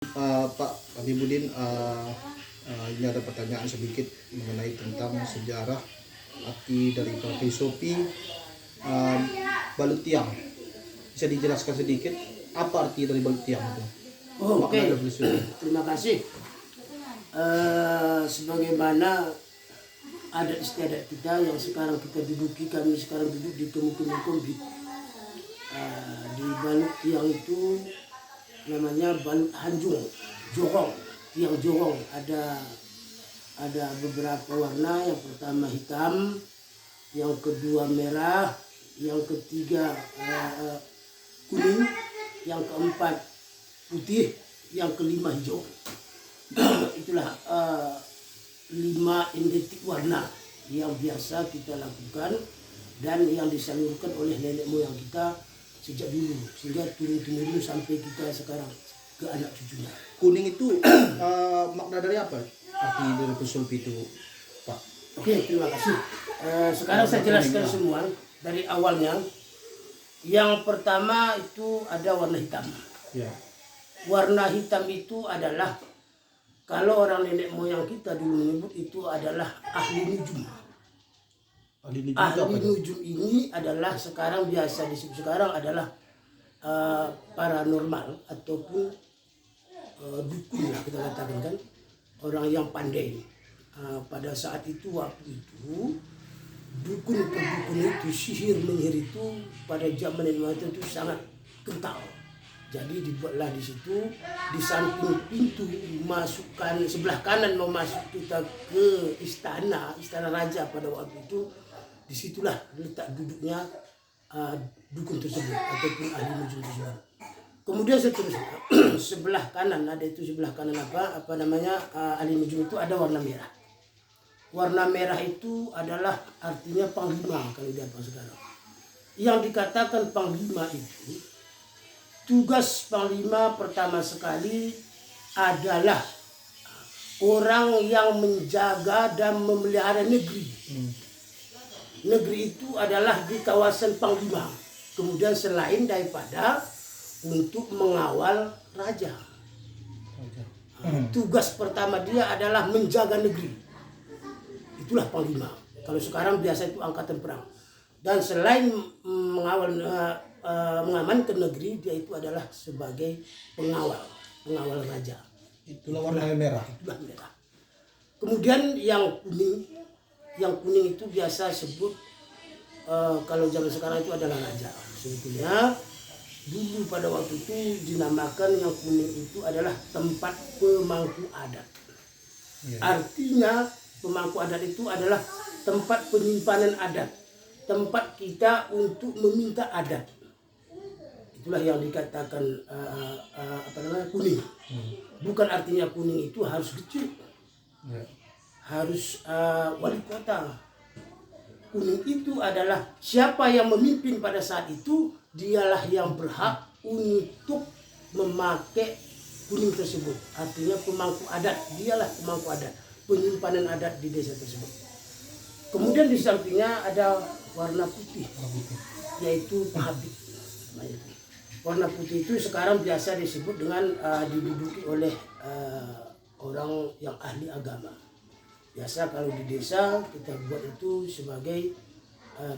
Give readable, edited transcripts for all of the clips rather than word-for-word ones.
Pak Habibudin, ini ada pertanyaan sedikit mengenai tentang sejarah arti dari filosofi balut tiang. Bisa dijelaskan sedikit apa arti dari balut tiang itu? Oke. Terima kasih. Sebagaimana adat istiadat kita yang sekarang kita duduki, kami sekarang duduk di Kabupaten Kombi. Di balut tiang itu namanya balut hanjung, jorong, tiang jorong. Ada beberapa warna. Yang pertama hitam, yang kedua merah, yang ketiga kuning, yang keempat putih, yang kelima hijau. Itulah 5 identik warna yang biasa kita lakukan dan yang disalurkan oleh nenek moyang kita sejak dulu, sehingga turun-temurun sampai kita sekarang ke anak cucunya. Kuning itu makna dari apa? Arti dari filosofi itu, Pak? Oke, terima kasih. Sekarang saya jelaskan semua dari awalnya. Yang pertama itu ada warna hitam. Ya. Warna hitam itu adalah, kalau orang nenek moyang kita dulu menyebut itu adalah ahli nujum. Ahli nujum ini adalah sekarang biasa disebut sekarang adalah paranormal ataupun dukun lah kita katakan, kan, orang yang pandai. Pada saat itu, waktu itu dukun-dukun itu, sihir menyihir itu pada zaman itu sangat kental. Jadi dibuatlah di situ, di samping pintu masukkan sebelah kanan mau masuk kita ke istana raja pada waktu itu. Disitulah letak duduknya dukun tersebut ataupun ahli nujum tersebut. Kemudian seterusnya sebelah kanan ada itu, sebelah kanan apa namanya ahli nujum itu ada warna merah. Warna merah itu adalah artinya panglima kalau di apa sekarang. Yang dikatakan panglima itu, tugas panglima pertama sekali adalah orang yang menjaga dan memelihara negeri. Negeri itu adalah di kawasan panglima. Kemudian selain daripada untuk mengawal raja. Tugas pertama dia adalah menjaga negeri. Itulah panglima. Kalau sekarang biasa itu angkatan perang. Dan selain mengawal mengamankan negeri, dia itu adalah sebagai pengawal raja. Itulah warna merah. Itulah merah. Kemudian yang kuning itu biasa sebut kalau zaman sekarang itu adalah raja. Sebetulnya dulu pada waktu itu dinamakan yang kuning itu adalah tempat pemangku adat. Ya. Artinya pemangku adat itu adalah tempat penyimpanan adat, tempat kita untuk meminta adat. Itulah yang dikatakan kuning. Bukan artinya kuning itu harus kecil, harus wali kota. Kuning itu adalah siapa yang memimpin pada saat itu, dialah yang berhak untuk memakai kuning tersebut. Artinya pemangku adat, dialah pemangku adat, penyimpanan adat di desa tersebut. Kemudian di sampingnya ada warna putih, yaitu penghabit. Warna putih itu sekarang biasa disebut dengan diduduki oleh orang yang ahli agama. Biasa kalau di desa kita buat itu sebagai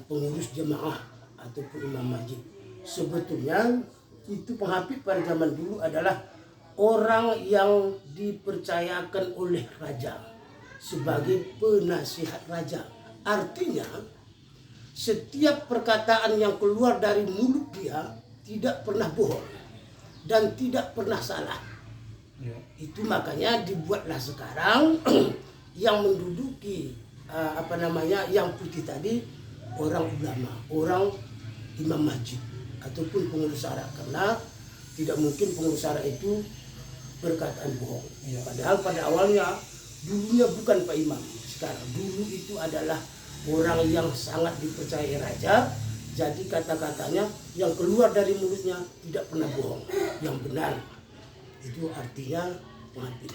pengurus jemaah ataupun imam masjid. Sebetulnya itu penghabit pada zaman dulu adalah orang yang dipercayakan oleh raja sebagai penasihat raja. Artinya setiap perkataan yang keluar dari mulut dia tidak pernah bohong dan tidak pernah salah. Itu makanya dibuatlah sekarang yang menduduki yang putih tadi orang ulama, orang imam masjid ataupun pengurus syara, karena tidak mungkin pengurus syara itu berkataan bohong. Padahal pada awalnya dulunya bukan Pak Imam, sekarang dulu itu adalah orang yang sangat dipercayai raja. Jadi kata-katanya yang keluar dari mulutnya tidak pernah bohong, yang benar. Itu artinya penghabit.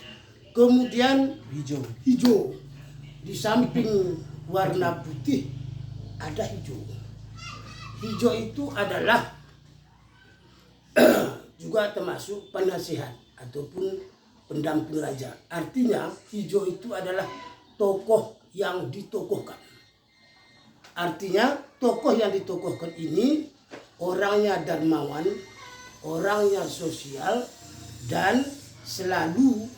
Kemudian hijau. Di samping warna putih ada hijau. Hijau itu adalah juga termasuk penasihat. ataupun pendamping raja. Artinya hijau itu adalah tokoh yang ditokohkan. Artinya tokoh yang ditokohkan ini orangnya dermawan, orangnya sosial, dan selalu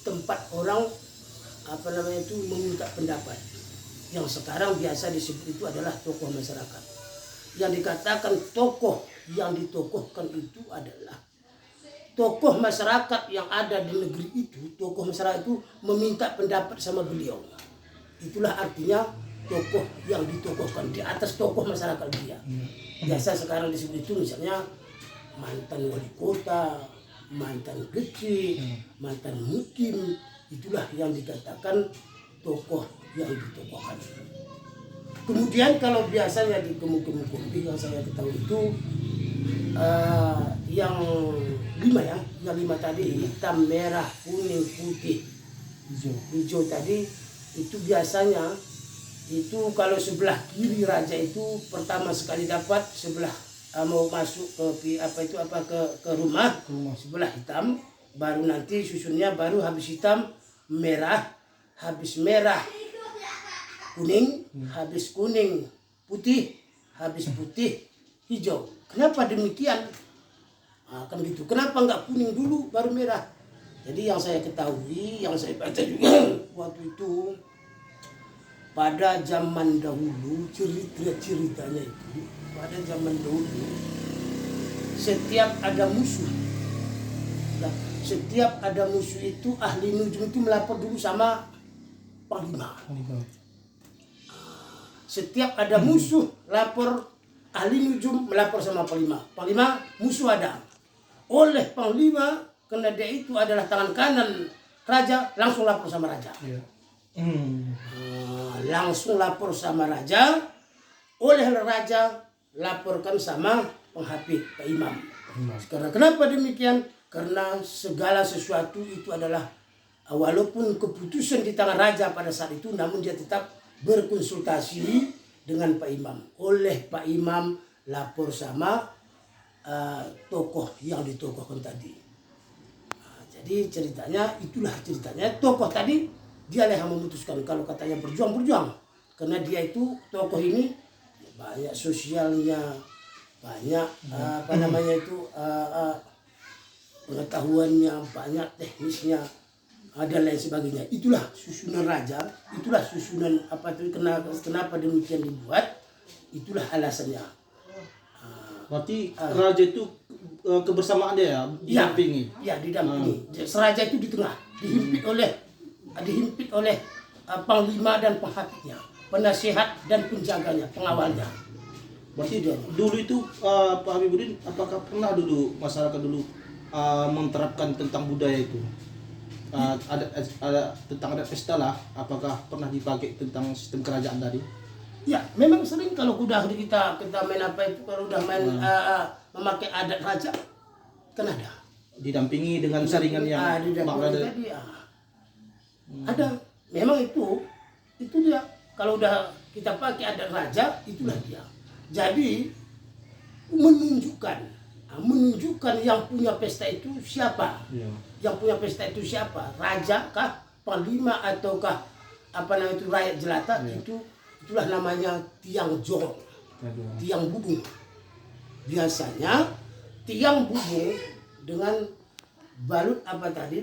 tempat orang meminta pendapat. Yang sekarang biasa disebut itu adalah tokoh masyarakat. Yang dikatakan tokoh yang ditokohkan itu adalah tokoh masyarakat yang ada di negeri itu. Tokoh masyarakat itu meminta pendapat sama beliau. Itulah artinya tokoh yang ditokohkan di atas tokoh masyarakat dia. Biasa sekarang disebut itu misalnya mantan wali kota, mantan kecil, mantan mukim. Itulah yang dikatakan tokoh yang ditokohkan. Kemudian kalau biasanya di kemukum-kemukum yang saya ketahui itu yang 5 ya, yang 5 tadi hitam, merah, kuning, putih, hijau tadi itu biasanya itu kalau sebelah kiri raja itu pertama sekali dapat sebelah mau masuk ke rumah sebelah hitam, baru nanti susunnya baru habis hitam merah, habis merah kuning, habis kuning putih, habis putih hijau. Kenapa demikian? Kan gitu. Kenapa nggak kuning dulu baru merah? Jadi yang saya ketahui, yang saya baca juga waktu itu pada zaman dahulu, ceritanya itu pada zaman dahulu setiap ada musuh. Nah, setiap ada musuh itu ahli nujum itu melapor dulu sama panglima. Setiap ada musuh lapor, ahli nujum melapor sama panglima. Panglima, musuh ada. Oleh panglima, karena dia itu adalah tangan kanan raja, langsung lapor sama raja. Langsung lapor sama raja. Oleh raja laporkan sama penghafid, Pak Imam. Karena kenapa demikian? Karena segala sesuatu itu adalah walaupun keputusan di tangan raja pada saat itu, namun dia tetap berkonsultasi dengan Pak Imam. Oleh Pak Imam lapor sama tokoh yang ditokohkan tadi. Jadi itulah ceritanya. Tokoh tadi dialah yang memutuskan. Kalau katanya berjuang, karena dia itu tokoh ini banyak sosialnya, banyak pengetahuannya, banyak teknisnya, dan lain sebagainya. Itulah susunan raja, itulah susunan kenapa demikian dibuat, itulah alasannya. Berarti raja itu kebersamaan dia didampingi. Ya, didampingi. Seraja itu di tengah, dihimpit oleh panglima dan penghafidnya, penasihat dan penjaganya, pengawalnya. Berarti dulu itu Pak Habibudin, apakah pernah dulu masyarakat dulu menerapkan tentang budaya itu? Ada tentang adat pesta lah, apakah pernah dipakai tentang sistem kerajaan tadi? Ya, memang sering kalau udah kita main kalau udah main memakai adat raja kan ada. Didampingi dengan saringan yang makna tadi ada. Memang itu dia. Kalau udah kita pakai adat raja, itulah dia. Jadi menunjukkan yang punya pesta itu siapa? Yang punya pesta itu siapa? Raja kah, panglima ataukah rakyat jelata? Itulah namanya tiang jong, tiang bubung. Biasanya tiang bubung dengan balut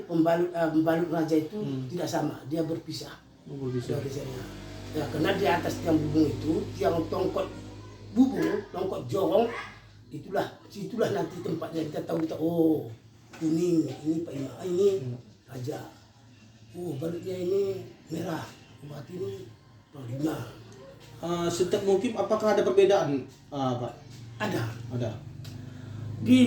pembalut raja itu tidak sama, dia berpisah. Ya, karena di atas tiang bubung itu tiang tongkot jorong, situlah nanti tempatnya kita tahu kuning ini Pak Imam, ini raja. Balutnya ini merah, berarti ini panglima. Setiap mukim apakah ada perbedaan, Pak? Ada. Ada. Di